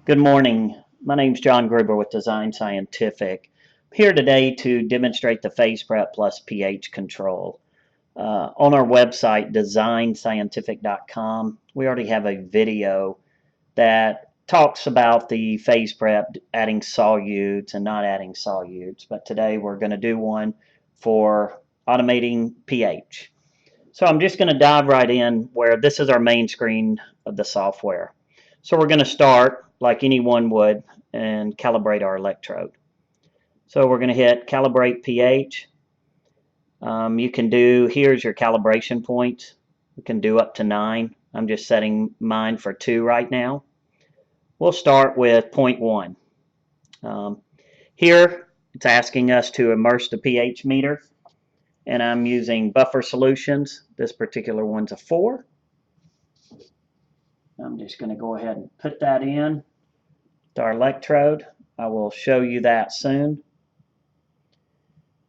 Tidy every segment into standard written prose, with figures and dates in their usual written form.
Good morning. My name is John Gruber with Design Scientific. I'm here today to demonstrate the Phaseprep plus pH control. On our website, designscientific.com, we already have a video that talks about the Phaseprep, adding solutes and not adding solutes. But today we're going to do one for automating pH. So I'm just going to dive right in where this is our main screen of the software. So we're going to start like anyone would and calibrate our electrode. So we're going to hit calibrate pH. You can do, here's your calibration points. We can do up to 9. I'm just setting mine for 2 right now. We'll start with 0.1. Here it's asking us to immerse the pH meter, and I'm using buffer solutions. This particular one's a 4. I'm just going to go ahead and put that in to our electrode. I will show you that soon.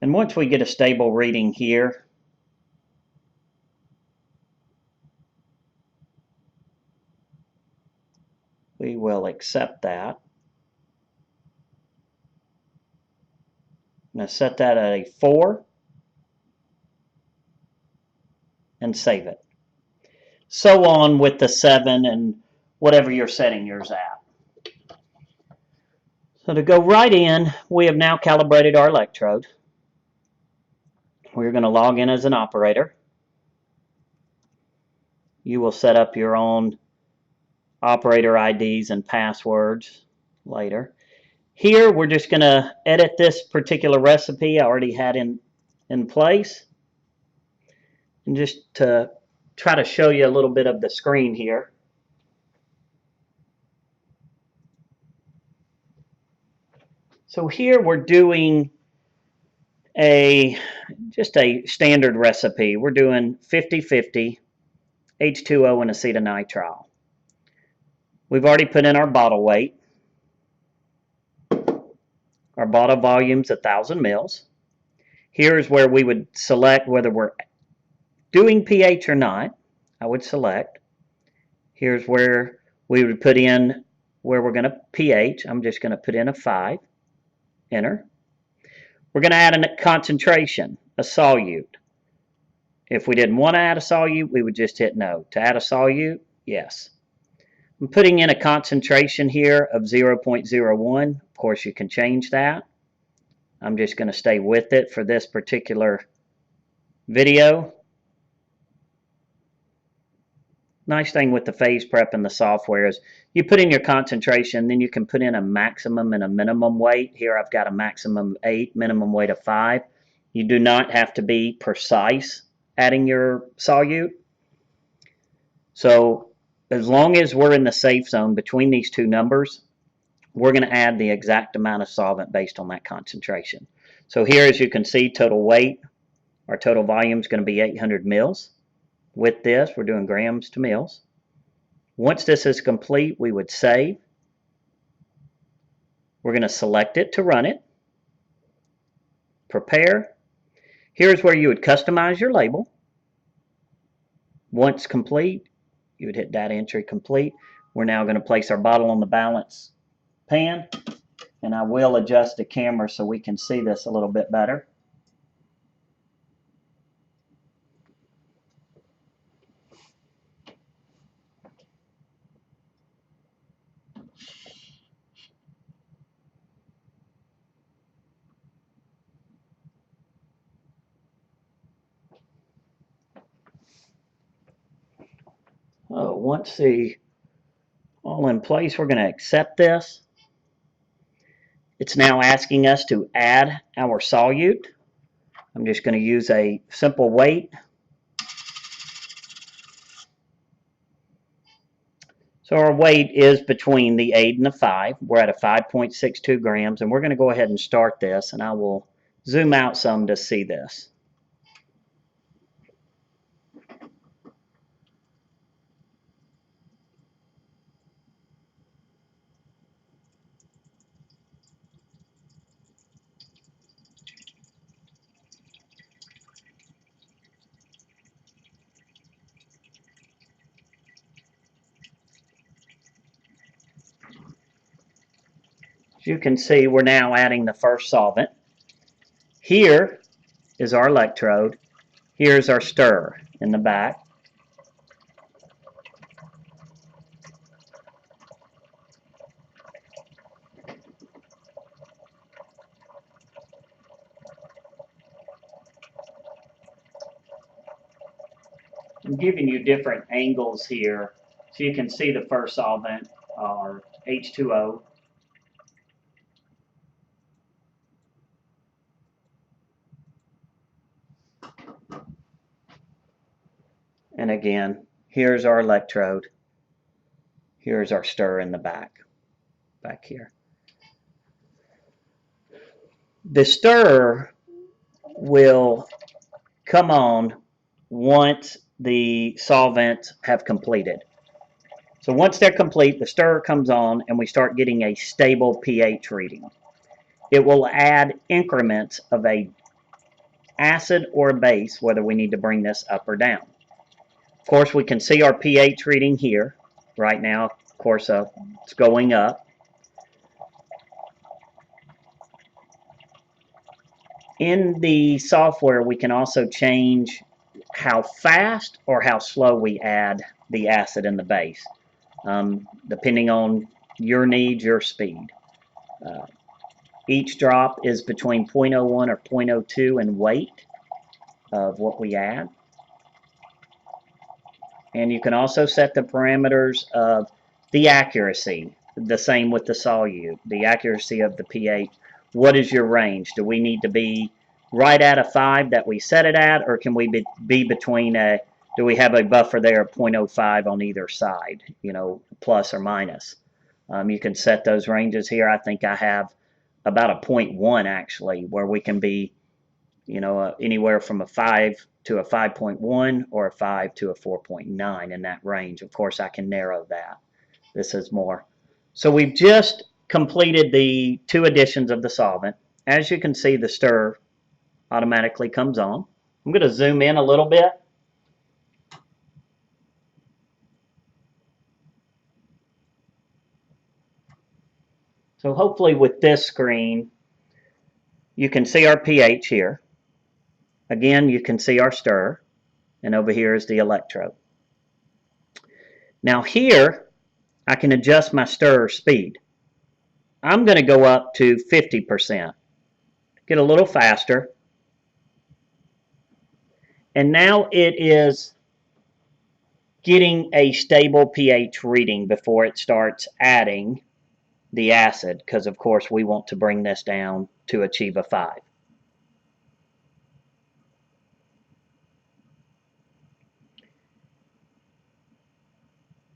And once we get a stable reading here, we will accept that. I'm going to set that at a 4 and save it. So on with the 7 and whatever you're setting yours at. So to go right in, we have now calibrated our electrode. We're going to log in as an operator. You will set up your own operator IDs and passwords later. Here we're just going to edit this particular recipe I already had in place. And just to try to show you a little bit of the screen here. So here we're doing just a standard recipe. We're doing 50-50 H2O and acetonitrile. We've already put in our bottle weight. Our bottle volume's 1,000 mils. Here's where we would select whether we're doing pH or not. I would select. Here's where we would put in where we're going to pH. I'm just going to put in a 5. Enter. We're going to add a concentration, a solute. If we didn't want to add a solute, we would just hit no. To add a solute, yes. I'm putting in a concentration here of 0.01. Of course, you can change that. I'm just going to stay with it for this particular video. Nice thing with the Phaseprep and the software is you put in your concentration, then you can put in a maximum and a minimum weight. Here I've got a maximum of 8, minimum weight of 5. You do not have to be precise adding your solute. So as long as we're in the safe zone between these two numbers, we're going to add the exact amount of solvent based on that concentration. So here, as you can see, total weight, our total volume is going to be 800 mils. With this, we're doing grams to mils. Once this is complete, we would save. We're going to select it to run it. Prepare. Here's where you would customize your label. Once complete, you would hit data entry complete. We're now going to place our bottle on the balance pan, and I will adjust the camera so we can see this a little bit better. Once the all in place, we're going to accept this. It's now asking us to add our solute. I'm just going to use a simple weight. So our weight is between the 8 and the 5. We're at a 5.62 grams, and we're going to go ahead and start this, and I will zoom out some to see this. As you can see, we're now adding the first solvent. Here is our electrode. Here's our stirrer in the back. I'm giving you different angles here so you can see the first solvent, our H2O. And again, here's our electrode. Here's our stirrer in the back here. The stirrer will come on once the solvents have completed. So once they're complete, the stirrer comes on and we start getting a stable pH reading. It will add increments of a acid or a base, whether we need to bring this up or down. Of course, we can see our pH reading here. Right now, of course, it's going up. In the software, we can also change how fast or how slow we add the acid and the base, depending on your needs, your speed. Each drop is between 0.01 or 0.02 in weight of what we add. And you can also set the parameters of the accuracy, the same with the solute, the accuracy of the pH. What is your range? Do we need to be right at a 5 that we set it at, or can we be between do we have a buffer there of 0.05 on either side, plus or minus? You can set those ranges here. I think I have about a 0.1 actually, where we can be anywhere from a 5 to a 5.1 or a 5 to a 4.9 in that range. Of course, I can narrow that. This is more. So we've just completed the 2 additions of the solvent. As you can see, the stir automatically comes on. I'm going to zoom in a little bit. So hopefully with this screen, you can see our pH here. Again, you can see our stir, and over here is the electrode. Now here, I can adjust my stir speed. I'm going to go up to 50%, get a little faster. And now it is getting a stable pH reading before it starts adding the acid, because of course we want to bring this down to achieve a 5.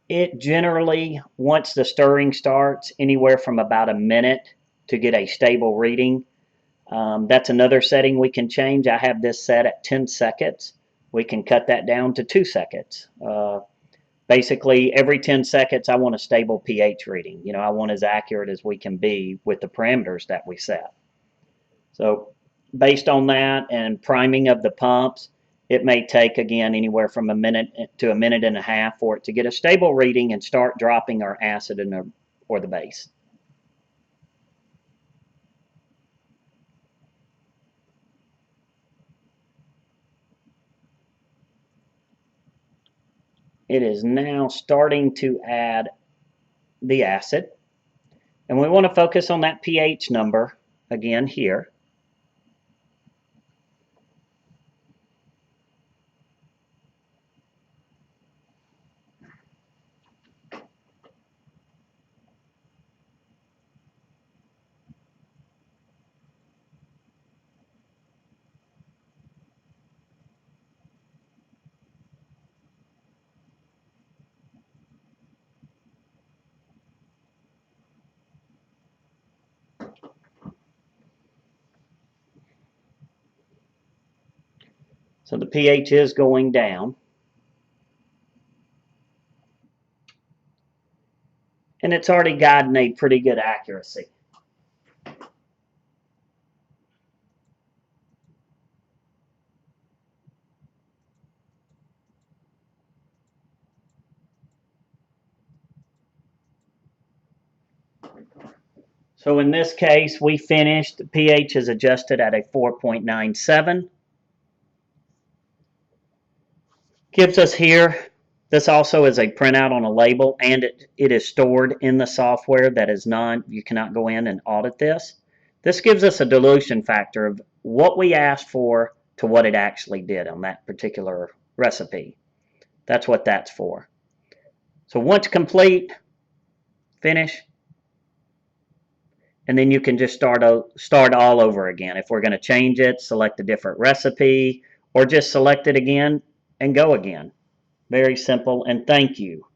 It generally, once the stirring starts, anywhere from about a minute to get a stable reading. That's another setting we can change. I have this set at 10 seconds. We can cut that down to 2 seconds. Basically, every 10 seconds, I want a stable pH reading. I want as accurate as we can be with the parameters that we set. So based on that and priming of the pumps, it may take, again, anywhere from a minute to a minute and a half for it to get a stable reading and start dropping our acid or the base. It is now starting to add the acid. And we want to focus on that pH number again here. So the pH is going down. And it's already gotten a pretty good accuracy. So So in this case, we finished. The pH is adjusted at a 4.97. Gives us here, this also is a printout on a label, and it is stored in the software. That is you cannot go in and audit this. This gives us a dilution factor of what we asked for to what it actually did on that particular recipe. That's what that's for. So once complete, finish, and then you can just start all over again. If we're going to change it, select a different recipe, or just select it again and go again. Very simple, and thank you.